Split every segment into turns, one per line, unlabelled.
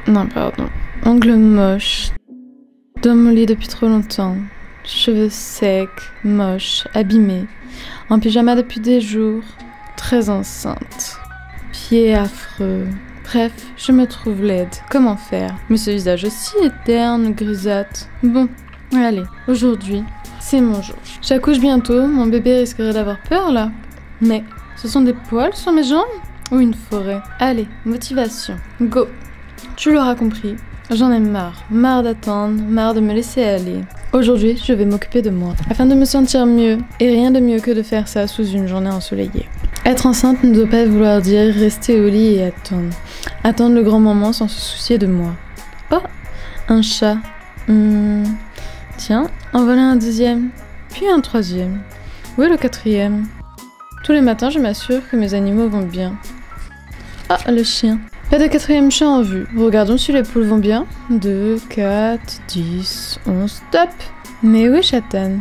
Non, pardon. Ongles moches. Dans mon lit depuis trop longtemps. Cheveux secs, moches, abîmés. En pyjama depuis des jours. Très enceinte. Pieds affreux. Bref, je me trouve laide. Comment faire? Mais ce visage aussi est terne, grisâtre. Bon, allez, aujourd'hui, c'est mon jour. J'accouche bientôt, mon bébé risquerait d'avoir peur là. Mais ce sont des poils sur mes jambes? Ou une forêt? Allez, motivation. Go! Tu l'auras compris, j'en ai marre d'attendre, marre de me laisser aller. Aujourd'hui, je vais m'occuper de moi, afin de me sentir mieux, et rien de mieux que de faire ça sous une journée ensoleillée. Être enceinte ne doit pas vouloir dire rester au lit et attendre. Attendre le grand moment sans se soucier de moi. Oh, un chat. Tiens, en voilà un deuxième, puis un troisième. Où est le quatrième? Tous les matins, je m'assure que mes animaux vont bien. Ah, le chien. Pas de quatrième chat en vue. Regardons si les poules vont bien. 2, 4, 10, 11, top. Mais où est Chatan?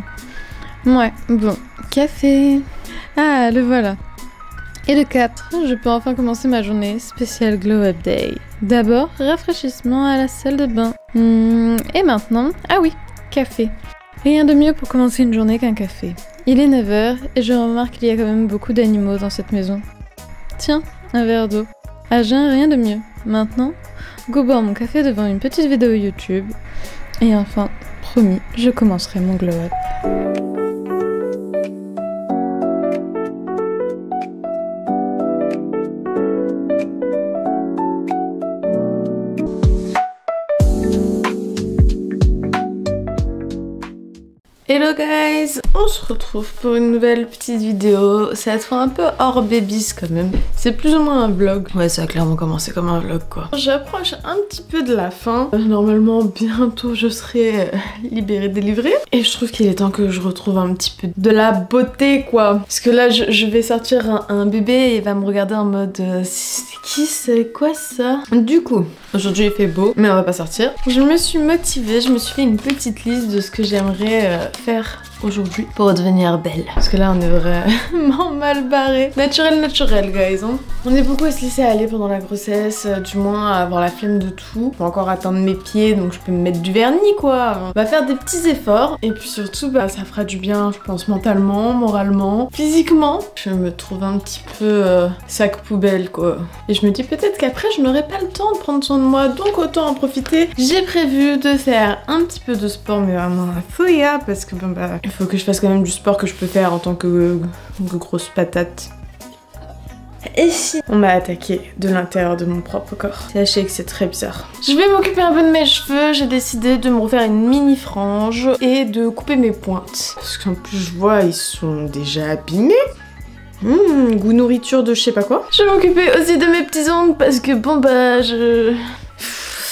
Ouais, bon. Café. Ah, le voilà. Et le 4, je peux enfin commencer ma journée spéciale Glow Up Day. D'abord, rafraîchissement à la salle de bain. Et maintenant, ah oui, café. Rien de mieux pour commencer une journée qu'un café. Il est 9h et je remarque qu'il y a quand même beaucoup d'animaux dans cette maison. Tiens, un verre d'eau. À jeun, rien de mieux. Maintenant, go boire mon café devant une petite vidéo YouTube. Et enfin, promis, je commencerai mon glow up. Hello guys, on se retrouve pour une nouvelle petite vidéo. Cette fois un peu hors babies quand même. C'est plus ou moins un vlog. Ouais, ça a clairement commencé comme un vlog quoi. J'approche un petit peu de la fin. Normalement bientôt je serai libérée, délivrée. Et je trouve qu'il est temps que je retrouve un petit peu de la beauté quoi. Parce que là je vais sortir un bébé et il va me regarder en mode c'est qui, c'est quoi ça? Du coup, aujourd'hui il fait beau mais on va pas sortir. Je me suis motivée, je me suis fait une petite liste de ce que j'aimerais faire aujourd'hui pour devenir belle. Parce que là on est vraiment mal barré. Naturel guys hein. On est beaucoup à se laisser aller pendant la grossesse, du moins à avoir la flemme de tout. Faut encore atteindre mes pieds donc je peux me mettre du vernis quoi. On va faire des petits efforts et puis surtout bah ça fera du bien je pense mentalement, moralement, physiquement. Je me trouve un petit peu sac poubelle quoi. Et je me dis peut-être qu'après je n'aurai pas le temps de prendre soin de moi donc autant en profiter. J'ai prévu de faire un petit peu de sport mais vraiment à fouilla parce que bon bah il faut que je fasse quand même du sport que je peux faire en tant que grosse patate. Et si on m'a attaqué de l'intérieur de mon propre corps? Sachez que c'est très bizarre. Je vais m'occuper un peu de mes cheveux. J'ai décidé de me refaire une mini frange et de couper mes pointes. Parce qu'en plus je vois ils sont déjà abîmés. Goût nourriture de je sais pas quoi. Je vais m'occuper aussi de mes petits ongles parce que bon bah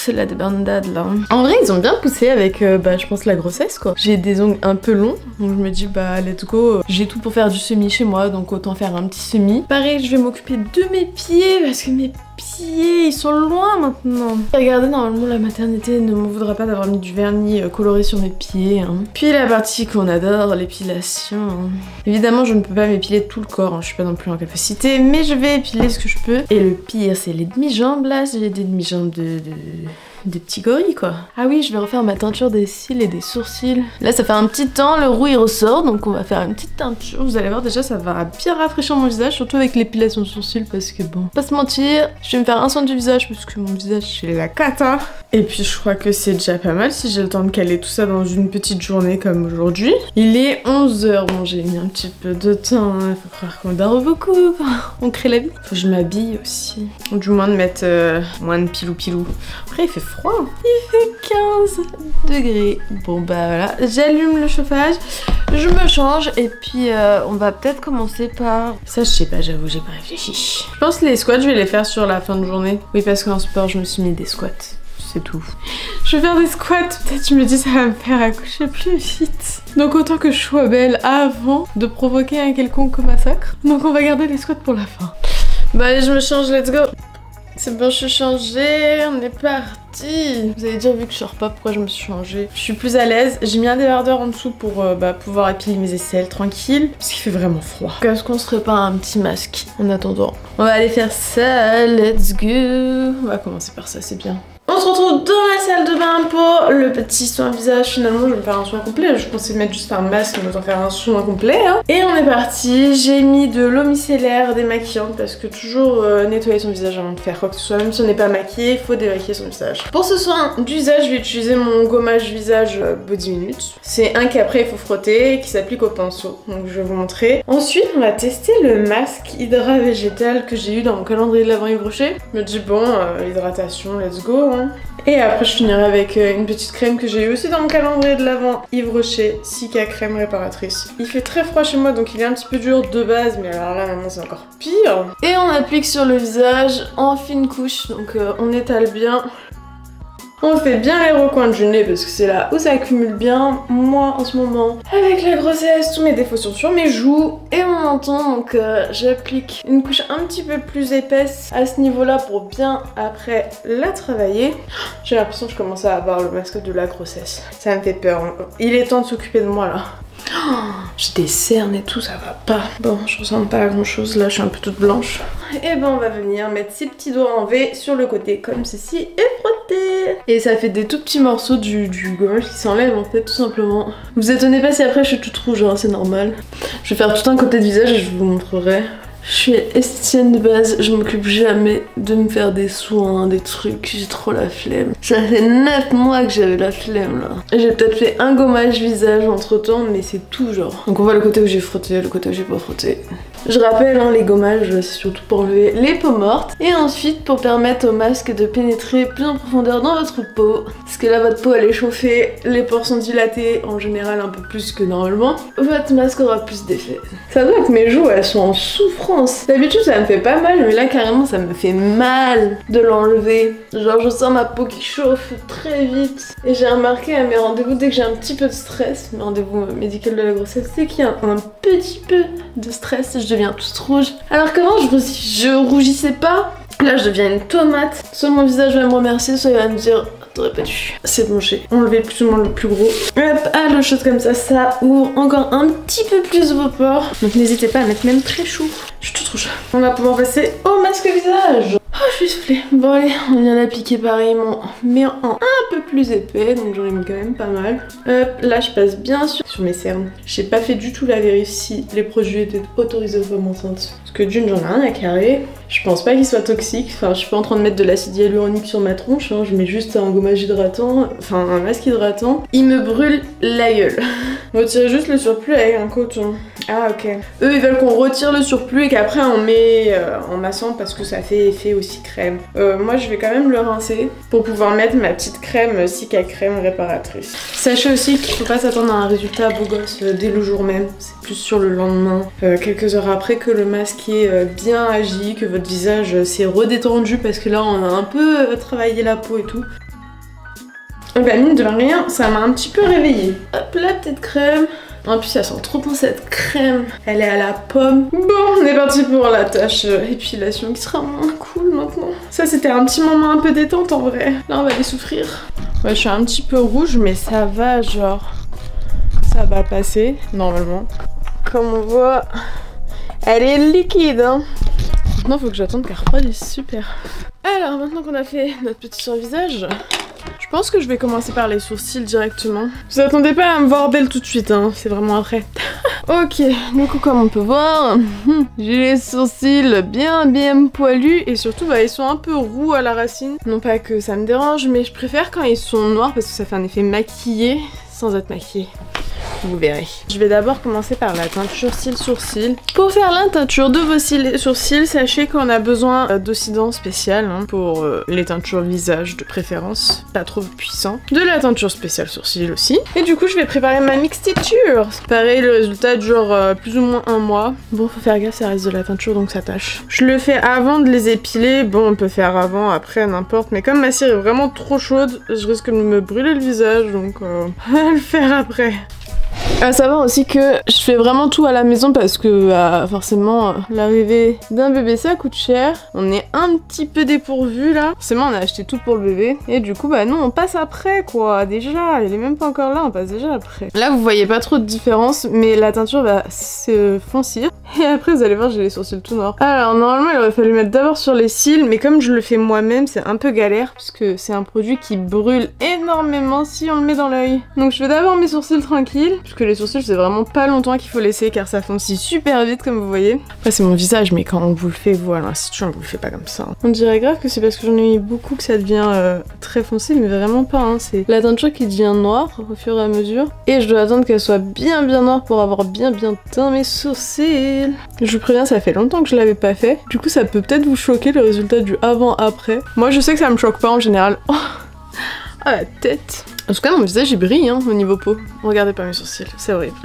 c'est la débandade là. En vrai ils ont bien poussé avec bah je pense la grossesse quoi. J'ai des ongles un peu longs donc je me dis bah let's go. J'ai tout pour faire du semi chez moi donc autant faire un petit semi. Pareil je vais m'occuper de mes pieds parce que mes pieds ils sont loin maintenant. Regardez normalement la maternité ne m'en voudra pas d'avoir mis du vernis coloré sur mes pieds hein. Puis la partie qu'on adore, l'épilation hein. Évidemment je ne peux pas m'épiler tout le corps hein. Je suis pas non plus en capacité mais je vais épiler ce que je peux. Et le pire c'est les demi-jambes là. J'ai des demi-jambes des petits gorilles quoi. Ah oui je vais refaire ma teinture des cils et des sourcils. Là ça fait un petit temps, le roux il ressort donc on va faire une petite teinture. Vous allez voir déjà ça va bien rafraîchir mon visage, surtout avec l'épilation de sourcils parce que bon, pas se mentir, je vais me faire un soin du visage parce que mon visage c'est la cata. Et puis je crois que c'est déjà pas mal si j'ai le temps de caler tout ça dans une petite journée comme aujourd'hui. Il est 11h, bon j'ai mis un petit peu de temps, hein. Faut croire qu'on dort beaucoup, on crée la vie. Faut que je m'habille aussi, ou du moins de mettre moins de pilou. Après il fait froid. Il fait 15 degrés. Bon bah voilà, j'allume le chauffage, je me change et puis on va peut-être commencer par... Ça je sais pas, j'avoue j'ai pas réfléchi. Je pense que les squats je vais les faire sur la fin de journée. Oui parce qu'en sport je me suis mis des squats. C'est tout. Je vais faire des squats, peut-être je me dis ça va me faire accoucher plus vite. Donc autant que je sois belle avant de provoquer un quelconque massacre. Donc on va garder les squats pour la fin. Bah allez je me change, let's go. C'est bon, je suis changée, on est parti. Vous avez déjà vu que je sors pas pourquoi je me suis changée. Je suis plus à l'aise. J'ai mis un débardeur en dessous pour pouvoir épiler mes aisselles tranquille. Parce qu'il fait vraiment froid. Est-ce qu'on se ferait pas un petit masque en attendant? On va aller faire ça, let's go. On va commencer par ça, c'est bien. On On se retrouve dans la salle de bain pour le petit soin visage. Finalement je vais me faire un soin complet. Je pensais mettre juste un masque mais autant faire un soin complet hein. Et on est parti. J'ai mis de l'eau micellaire démaquillante parce que toujours nettoyer son visage avant de faire quoi que ce soit. Même si on n'est pas maquillé, il faut démaquiller son visage. Pour ce soin du visage, je vais utiliser mon gommage visage Body Minute. C'est un qu'après il faut frotter et qui s'applique au pinceau. Donc je vais vous montrer. Ensuite on va tester le masque Hydra végétal que j'ai eu dans mon calendrier de l'Avent Yves Rocher. Je me dis bon, hydratation, let's go hein. Et après je finirai avec une petite crème que j'ai eu aussi dans mon calendrier de l'Avent Yves Rocher, Cica crème réparatrice. Il fait très froid chez moi donc il est un petit peu dur de base, mais alors là maintenant c'est encore pire. Et on applique sur le visage en fine couche, donc on étale bien. On fait bien les recoins du nez parce que c'est là où ça accumule bien. Moi en ce moment, avec la grossesse, tous mes défauts sont sur mes joues et mon menton. Donc j'applique une couche un petit peu plus épaisse à ce niveau-là pour bien après la travailler. J'ai l'impression que je commence à avoir le masque de la grossesse. Ça me fait peur. Il est temps de s'occuper de moi là. Oh, j'ai des cernes et tout, ça va pas. Bon, je ressemble pas à grand chose, là je suis un peu toute blanche. Et ben on va venir mettre ces petits doigts en V sur le côté comme ceci et frotter. Et ça fait des tout petits morceaux du gommage qui s'enlève en fait tout simplement. Vous étonnez pas si après je suis toute rouge, hein, c'est normal. Je vais faire tout un côté de visage et je vous montrerai. Je suis esthéticienne de base, je m'occupe jamais de me faire des soins, des trucs, j'ai trop la flemme. Ça fait 9 mois que j'avais la flemme là. J'ai peut-être fait un gommage visage entre temps, mais c'est tout genre. Donc on voit le côté où j'ai frotté, le côté où j'ai pas frotté. Je rappelle, hein, les gommages, c'est surtout pour enlever les peaux mortes. Et ensuite pour permettre au masque de pénétrer plus en profondeur dans votre peau. Parce que là votre peau elle est chauffée, les pores sont dilatés, en général un peu plus que normalement. Votre masque aura plus d'effet. Ça doit que mes joues elles sont en souffrance. D'habitude ça me fait pas mal, mais là carrément ça me fait mal de l'enlever. Genre je sens ma peau qui chauffe très vite. Et j'ai remarqué à mes rendez-vous, dès que j'ai un petit peu de stress, mes rendez-vous médicaux de la grossesse, dès qu'il y a un petit peu de stress, je deviens toute rouge. Alors qu'avant je rougissais pas. Là je deviens une tomate. Soit mon visage va me remercier, soit il va me dire t'aurais pas dû. C'est bon, j'ai enlevé plus ou moins le plus gros. Hop, à l'autre chose comme ça ouvre encore un petit peu plus vos pores. Donc n'hésitez pas à mettre même très chaud. Je suis toute rouge. On va pouvoir passer au masque visage. Oh, je suis soufflée. Bon allez, on vient l'appliquer pareillement, mais en un peu plus épais, donc j'en ai mis quand même pas mal. Hop, là je passe bien sur mes cernes. J'ai pas fait du tout la vérif si les produits étaient autorisés aux femmes enceintes. Parce que d'une, j'en ai rien à carrer. Je pense pas qu'il soit toxique. Enfin, je suis pas en train de mettre de l'acide hyaluronique sur ma tronche. Hein. Je mets juste un gommage hydratant, enfin un masque hydratant. Il me brûle la gueule. On retire juste le surplus avec un coton. Ah ok. Eux ils veulent qu'on retire le surplus et qu'après on met en massant parce que ça fait effet aussi crème. Moi je vais quand même le rincer pour pouvoir mettre ma petite crème Cica crème réparatrice. Sachez aussi qu'il faut pas s'attendre à un résultat beau gosse dès le jour même. C'est plus sur le lendemain, quelques heures après que le masque est bien agi, que votre visage s'est redétendu parce que là on a un peu travaillé la peau et tout. Et bah mine de rien, ça m'a un petit peu réveillée. Hop, la petite crème. En plus, elle sent trop bon cette crème. Elle est à la pomme. Bon, on est parti pour la tâche épilation qui sera moins cool maintenant. Ça, c'était un petit moment un peu détente en vrai. Là, on va aller souffrir. Ouais, je suis un petit peu rouge, mais ça va, genre... Ça va passer, normalement. Comme on voit, elle est liquide, hein. Maintenant, faut que j'attende qu'elle refroidisse. Super. Alors, maintenant qu'on a fait notre petit survisage... Je pense que je vais commencer par les sourcils directement. Vous attendez pas à me voir belle tout de suite, hein, c'est vraiment après. Ok, du coup comme on peut voir, j'ai les sourcils bien poilus et surtout bah, ils sont un peu roux à la racine. Non pas que ça me dérange, mais je préfère quand ils sont noirs parce que ça fait un effet maquillé sans être maquillé. Vous verrez. Je vais d'abord commencer par la teinture cils-sourcils. Pour faire la teinture de vos cils et sourcils, sachez qu'on a besoin d'oxydant spécial hein, pour les teintures visage de préférence, pas trop puissant. De la teinture spéciale sourcils aussi. Et du coup, je vais préparer ma mixture. Pareil, le résultat dure plus ou moins 1 mois. Bon, faut faire gaffe, ça reste de la teinture donc ça tâche. Je le fais avant de les épiler. Bon, on peut faire avant, après, n'importe. Mais comme ma cire est vraiment trop chaude, je risque de me brûler le visage donc on va le faire après. À savoir aussi que je fais vraiment tout à la maison parce que forcément l'arrivée d'un bébé ça coûte cher. On est un petit peu dépourvu là. Forcément on a acheté tout pour le bébé et du coup bah nous on passe après quoi. Déjà il est même pas encore là, on passe déjà après. Là vous voyez pas trop de différence mais la teinture va se foncir. Et après vous allez voir j'ai les sourcils tout noirs. Alors normalement il aurait fallu mettre d'abord sur les cils, mais comme je le fais moi-même c'est un peu galère puisque c'est un produit qui brûle énormément si on le met dans l'œil. Donc je fais d'abord mes sourcils tranquilles, puisque les sourcils c'est vraiment pas longtemps qu'il faut laisser car ça foncit super vite comme vous voyez. Après c'est mon visage mais quand on vous le fait vous à l'institut on vous le fait pas comme ça. On dirait grave que c'est parce que j'en ai mis beaucoup que ça devient très foncé, mais vraiment pas hein. C'est la teinture qui devient noire au fur et à mesure et je dois attendre qu'elle soit bien noire pour avoir bien teint mes sourcils. Je vous préviens ça fait longtemps que je l'avais pas fait, du coup ça peut peut-être vous choquer le résultat du avant-après. Moi je sais que ça me choque pas en général. Oh ah la tête. En tout cas mon visage il brille hein, au niveau peau. Regardez pas mes sourcils, c'est horrible.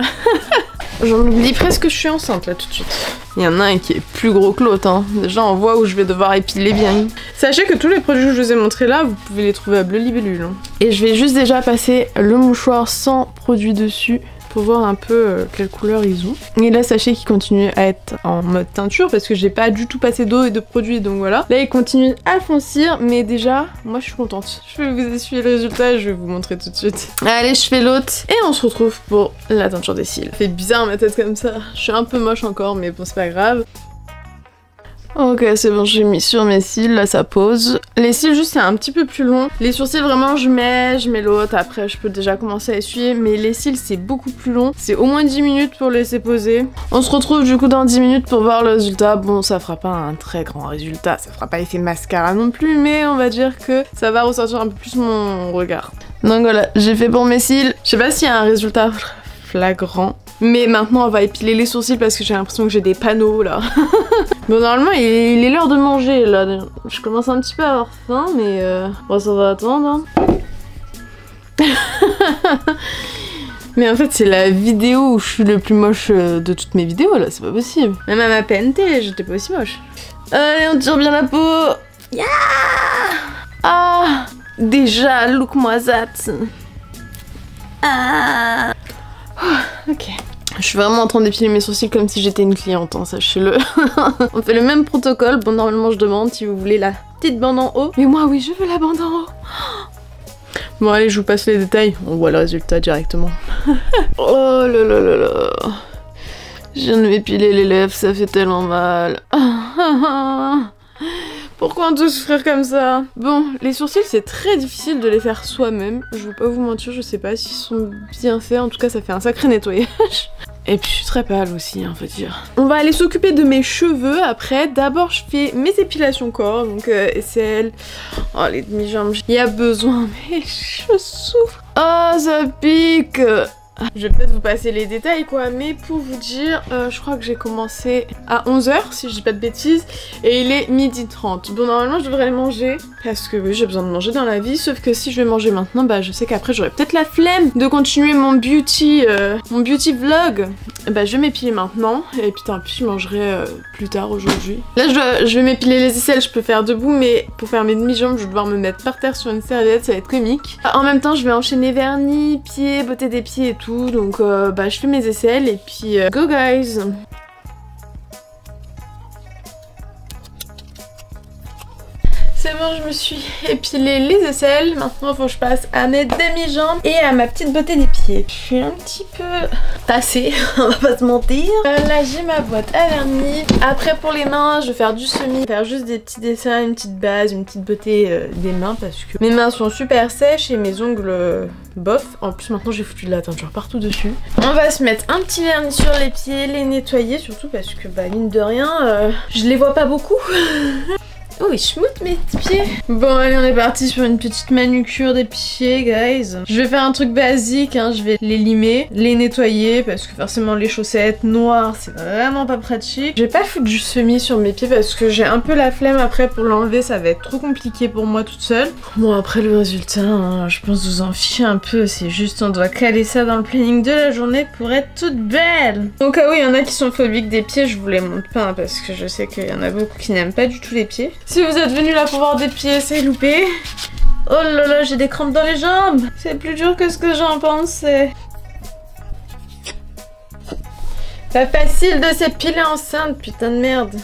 J'en oublie presque que je suis enceinte là tout de suite. Il y en a un qui est plus gros que l'autre hein. Déjà on voit où je vais devoir épiler bien. Sachez que tous les produits que je vous ai montrés là, vous pouvez les trouver à Bleu Libellule hein. Et je vais juste déjà passer le mouchoir sans produit dessus pour voir un peu quelle couleur ils ont. Et là sachez qu'ils continuent à être en mode teinture parce que j'ai pas du tout passé d'eau et de produits donc voilà. Là ils continuent à foncir mais déjà moi je suis contente. Je vais vous essuyer le résultat et je vais vous montrer tout de suite. Allez je fais l'autre et on se retrouve pour la teinture des cils. Ça fait bizarre ma tête comme ça. Je suis un peu moche encore mais bon c'est pas grave. Ok c'est bon j'ai mis sur mes cils, là ça pose. Les cils juste c'est un petit peu plus long. Les sourcils vraiment je mets l'autre, après je peux déjà commencer à essuyer. Mais les cils c'est beaucoup plus long, c'est au moins 10 minutes pour laisser poser. On se retrouve du coup dans 10 minutes pour voir le résultat. Bon ça fera pas un très grand résultat, ça fera pas effet mascara non plus. Mais on va dire que ça va ressortir un peu plus mon regard. Donc voilà j'ai fait pour mes cils. Je sais pas s'il y a un résultat flagrant. Mais maintenant on va épiler les sourcils parce que j'ai l'impression que j'ai des panneaux là. Bon normalement il est l'heure de manger là. Je commence un petit peu à avoir faim mais bon ça va attendre. Mais en fait c'est la vidéo où je suis le plus moche de toutes mes vidéos là, c'est pas possible. Même à ma PNT j'étais pas aussi moche. Allez on tire bien la peau. Yeah ah déjà look moi that. Ah ok. Je suis vraiment en train d'épiler mes sourcils comme si j'étais une cliente, hein, sachez-le. On fait le même protocole. Bon, normalement, je demande si vous voulez la petite bande en haut. Mais moi, oui, je veux la bande en haut. Bon, allez, je vous passe les détails. On voit le résultat directement. Oh là là là là. Je viens de m'épiler les lèvres, ça fait tellement mal. Pourquoi on doit souffrir comme ça? Bon, les sourcils c'est très difficile de les faire soi-même. Je vais pas vous mentir, je sais pas s'ils sont bien faits. En tout cas ça fait un sacré nettoyage. Et puis je suis très pâle aussi, hein, faut dire. On va aller s'occuper de mes cheveux après. D'abord je fais mes épilations corps, donc aisselles. Oh les demi-jambes, il y a besoin, mais je souffre. Oh ça pique. Je vais peut-être vous passer les détails quoi, mais pour vous dire, je crois que j'ai commencé à 11 h si je dis pas de bêtises, et il est 12h30. Bon normalement je devrais les manger, parce que oui j'ai besoin de manger dans la vie, sauf que si je vais manger maintenant, bah je sais qu'après j'aurai peut-être la flemme de continuer mon beauty vlog. Bah je vais m'épiler maintenant, et puis tant pis je mangerai plus tard aujourd'hui. Là je vais m'épiler les aisselles, je peux faire debout, mais pour faire mes demi-jambes je vais devoir me mettre par terre sur une serviette, ça va être comique. En même temps je vais enchaîner vernis, pieds, beauté des pieds et tout. Donc bah je fais mes aisselles et puis go guys. C'est bon, je me suis épilé les aisselles. Maintenant, il faut que je passe à mes demi-jambes et à ma petite beauté des pieds. Je suis un petit peu tassée, on va pas se mentir. Là, j'ai ma boîte à vernis. Après, pour les mains, je vais faire du semi. Faire juste des petits dessins, une petite base, une petite beauté des mains parce que mes mains sont super sèches et mes ongles bof. En plus, maintenant, j'ai foutu de la teinture partout dessus. On va se mettre un petit vernis sur les pieds, les nettoyer surtout parce que, bah, mine de rien, je les vois pas beaucoup. Oh, il schmoute mes petits pieds. Bon, allez, on est parti sur une petite manucure des pieds, guys. Je vais faire un truc basique, hein. Je vais les limer, les nettoyer, parce que forcément les chaussettes noires, c'est vraiment pas pratique. Je vais pas foutre du semi sur mes pieds, parce que j'ai un peu la flemme après pour l'enlever, ça va être trop compliqué pour moi toute seule. Bon, après le résultat, hein, je pense vous en fichez un peu, c'est juste on doit caler ça dans le planning de la journée pour être toute belle. Donc ah oui, il y en a qui sont phobiques des pieds, je vous les montre pas, hein, parce que je sais qu'il y en a beaucoup qui n'aiment pas du tout les pieds. Si vous êtes venu là pour voir des pieds, c'est loupé. Oh là là, j'ai des crampes dans les jambes. C'est plus dur que ce que j'en pensais. Pas facile de s'épiler enceinte, putain de merde.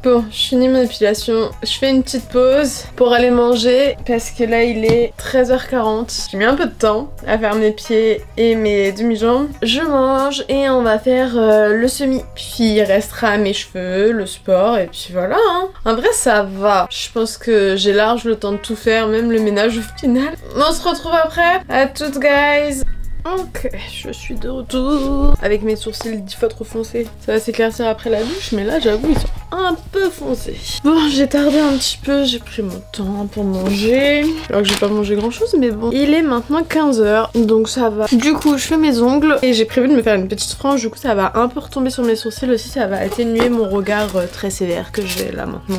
Bon, je finis mon épilation, je fais une petite pause pour aller manger parce que là il est 13h40. J'ai mis un peu de temps à faire mes pieds et mes demi-jambes. Je mange et on va faire le semi. Puis il restera mes cheveux, le sport et puis voilà. Hein. En vrai ça va. Je pense que j'ai large le temps de tout faire, même le ménage au final. On se retrouve après. À toutes guys. Ok, je suis de retour avec mes sourcils 10 fois trop foncés. Ça va s'éclaircir après la douche, mais là j'avoue ils sont un peu foncés. Bon, j'ai tardé un petit peu, j'ai pris mon temps pour manger. Alors que j'ai pas mangé grand chose, mais bon. Il est maintenant 15h, donc ça va. Du coup, je fais mes ongles et j'ai prévu de me faire une petite frange. Du coup, ça va un peu retomber sur mes sourcils aussi. Ça va atténuer mon regard très sévère que j'ai là maintenant.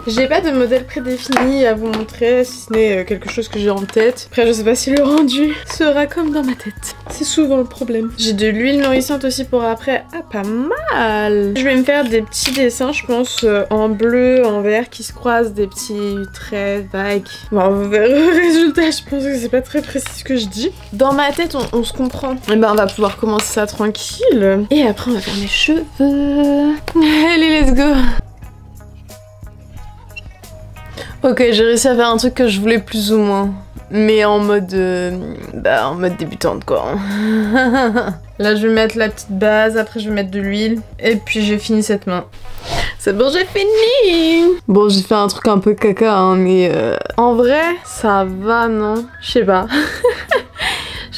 J'ai pas de modèle prédéfini à vous montrer, si ce n'est quelque chose que j'ai en tête. Après, je sais pas si le rendu sera comme dans ma tête. C'est souvent le problème. J'ai de l'huile nourrissante aussi pour après. Ah, pas mal. Je vais me faire des petits dessins, je pense, en bleu, en vert, qui se croisent, des petits traits vagues. Bon, vous verrez le résultat, je pense que c'est pas très précis ce que je dis. Dans ma tête, on se comprend. Et ben, on va pouvoir commencer ça tranquille. Et après, on va faire mes cheveux. Allez, let's go. Ok, j'ai réussi à faire un truc que je voulais plus ou moins, mais en mode débutante quoi. Là je vais mettre la petite base, après je vais mettre de l'huile, et puis j'ai fini cette main. C'est bon, j'ai fini. Bon, j'ai fait un truc un peu caca, hein, mais en vrai, ça va, non? Je sais pas.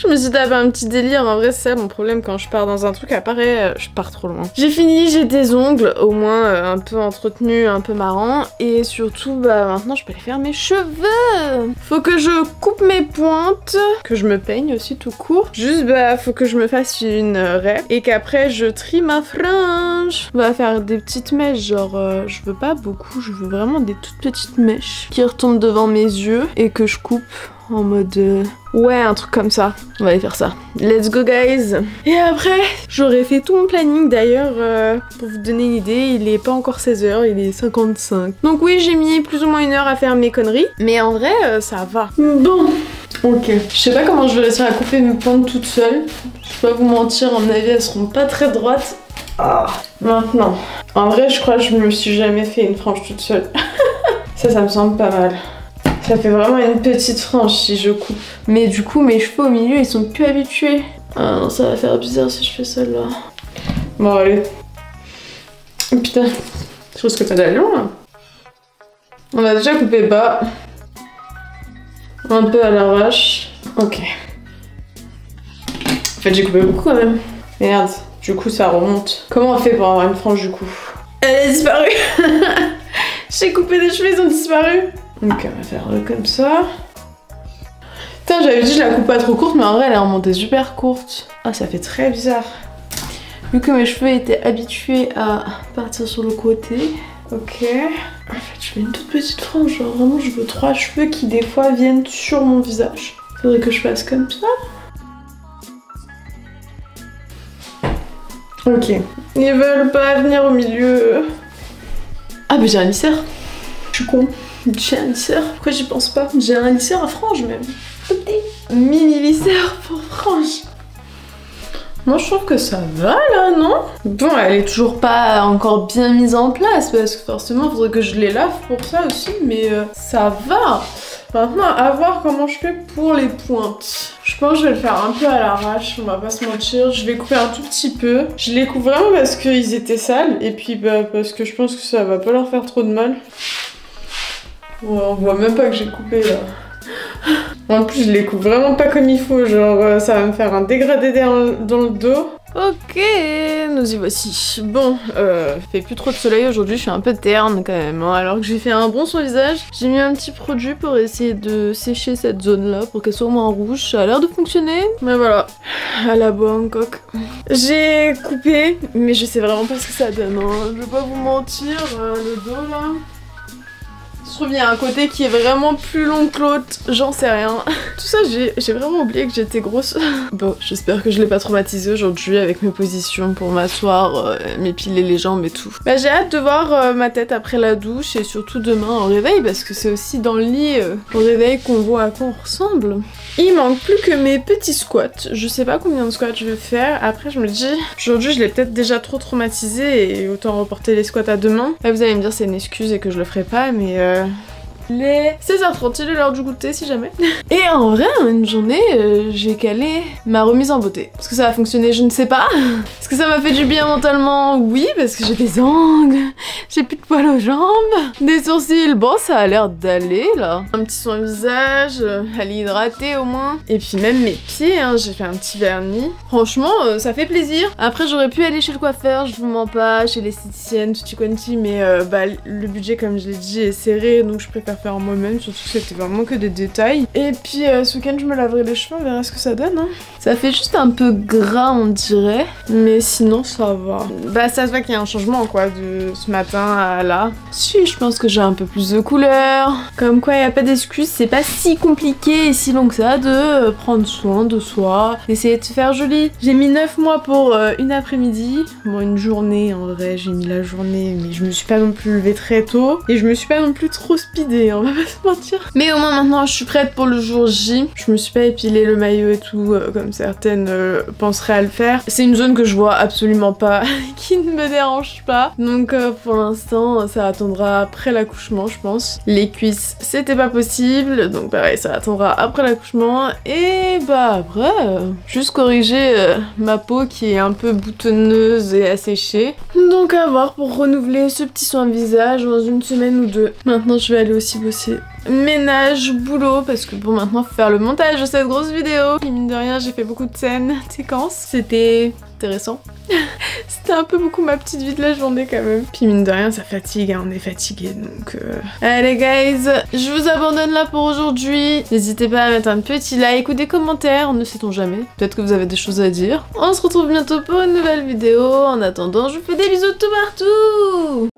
Je me suis tapé un petit délire, en vrai c'est ça mon problème quand je pars dans un truc, apparaît, je pars trop loin. J'ai fini, j'ai des ongles, au moins un peu entretenus, un peu marrants, et surtout bah maintenant je peux aller faire mes cheveux. Faut que je coupe mes pointes, que je me peigne aussi tout court. Juste bah faut que je me fasse une raie, et qu'après je trie ma frange. On va faire des petites mèches, genre je veux pas beaucoup, je veux vraiment des toutes petites mèches qui retombent devant mes yeux et que je coupe en mode ouais, un truc comme ça. On va aller faire ça. Let's go guys. Et après, j'aurais fait tout mon planning d'ailleurs. Pour vous donner une idée, il est pas encore 16h, il est 55. Donc oui, j'ai mis plus ou moins 1 heure à faire mes conneries. Mais en vrai, ça va. Bon, ok. Je sais pas comment je vais réussir à couper mes pointes toute seule. Je vais pas vous mentir, à mon avis, elles seront pas très droites. Ah, maintenant. En vrai, je crois que je me suis jamais fait une frange toute seule. Ça me semble pas mal. Ça fait vraiment une petite frange si je coupe. Mais du coup, mes cheveux au milieu, ils sont plus habitués. Ah non, ça va faire bizarre si je fais celle-là. Bon, allez. Oh, putain, je risque pas d'aller loin. On va déjà couper bas. Un peu à l'arrache. Ok. En fait, j'ai coupé beaucoup quand même. Merde, du coup, ça remonte. Comment on fait pour avoir une frange du coup? Elle a disparu. J'ai coupé des cheveux, ils ont disparu. Donc on va faire comme ça. Putain, j'avais dit que je la coupe pas trop courte, mais en vrai elle est remontée super courte. Ah, ça fait très bizarre. Vu que mes cheveux étaient habitués à partir sur le côté. Ok. En fait, je fais une toute petite frange. Genre vraiment, je veux 3 cheveux qui des fois viennent sur mon visage. Faudrait que je fasse comme ça. Ok. Ils veulent pas venir au milieu. Ah, mais j'ai un lisseur. Je suis con. J'ai un lisseur, pourquoi j'y pense pas? J'ai un lisseur à frange même. Mini lisseur pour frange. Moi je trouve que ça va là, non? Bon, elle est toujours pas encore bien mise en place parce que forcément il faudrait que je les lave pour ça aussi, mais ça va. Maintenant, à voir comment je fais pour les pointes. Je pense que je vais le faire un peu à l'arrache, on va pas se mentir. Je vais couper un tout petit peu. Je les coupe vraiment parce qu'ils étaient sales et puis bah, parce que je pense que ça va pas leur faire trop de mal. Ouais, on voit même pas que j'ai coupé là. En plus, je les coupe vraiment pas comme il faut. Genre, ça va me faire un dégradé dans le dos. Ok, nous y voici. Bon, fait plus trop de soleil aujourd'hui, je suis un peu terne quand même. Hein, alors que j'ai fait un bon sur le visage. J'ai mis un petit produit pour essayer de sécher cette zone-là pour qu'elle soit moins rouge. Ça a l'air de fonctionner. Mais voilà, à la Bangkok. J'ai coupé, mais je sais vraiment pas ce que ça donne. Hein. Je vais pas vous mentir, le dos là. Je trouve qu'il y a un côté qui est vraiment plus long que l'autre, j'en sais rien. Tout ça, j'ai vraiment oublié que j'étais grosse. Bon, j'espère que je l'ai pas traumatisé aujourd'hui avec mes positions pour m'asseoir, m'épiler les jambes et tout. Bah, j'ai hâte de voir ma tête après la douche et surtout demain au réveil parce que c'est aussi dans le lit au réveil qu'on voit à quoi on ressemble. Il manque plus que mes petits squats. Je sais pas combien de squats je vais faire. Après je me dis, aujourd'hui je l'ai peut-être déjà trop traumatisé et autant reporter les squats à demain. Là vous allez me dire c'est une excuse et que je le ferai pas, mais les 16h30, il est l'heure du goûter si jamais. Et en vrai, une journée, j'ai calé ma remise en beauté. Est-ce que ça va fonctionner? Je ne sais pas. Est-ce que ça m'a fait du bien mentalement? Oui, parce que j'ai des ongles, j'ai plus de poils aux jambes, des sourcils. Bon, ça a l'air d'aller là. Un petit soin visage, elle est hydratée au moins. Et puis même mes pieds, hein, j'ai fait un petit vernis. Franchement, ça fait plaisir. Après, j'aurais pu aller chez le coiffeur, je vous mens pas, chez l'esthéticienne, tutti quanti, mais bah, le budget, comme je l'ai dit, est serré, donc je préfère faire moi-même, surtout que c'était vraiment que des détails. Et puis ce week-end je me laverai les cheveux, on verra ce que ça donne. Hein. Ça fait juste un peu gras on dirait, mais sinon ça va. Bah ça se voit qu'il y a un changement quoi de ce matin à là. Si, je pense que j'ai un peu plus de couleurs. Comme quoi il n'y a pas d'excuse, c'est pas si compliqué et si long que ça de prendre soin de soi, d'essayer de se faire joli. J'ai mis 9 mois pour une après-midi, bon une journée en vrai, j'ai mis la journée mais je me suis pas non plus levée très tôt et je me suis pas non plus trop speedée. On va pas se mentir. Mais au moins maintenant je suis prête pour le jour J. Je me suis pas épilé le maillot et tout comme certaines penseraient à le faire. C'est une zone que je vois absolument pas, qui ne me dérange pas. Donc pour l'instant ça attendra après l'accouchement je pense. Les cuisses c'était pas possible. Donc pareil ça attendra après l'accouchement. Et bah après juste corriger ma peau qui est un peu boutonneuse et asséchée. Donc à voir pour renouveler ce petit soin visage dans une semaine ou deux. Maintenant je vais aller aussi bosser ménage, boulot, parce que pour maintenant faut faire le montage de cette grosse vidéo. Et mine de rien j'ai fait beaucoup de scènes, séquences, c'était intéressant. C'était un peu beaucoup ma petite vie de la journée quand même. Puis mine de rien ça fatigue, hein, on est fatigué donc... Allez guys, je vous abandonne là pour aujourd'hui. N'hésitez pas à mettre un petit like ou des commentaires, ne sait-on jamais. Peut-être que vous avez des choses à dire. On se retrouve bientôt pour une nouvelle vidéo. En attendant, je vous fais des bisous de tout partout.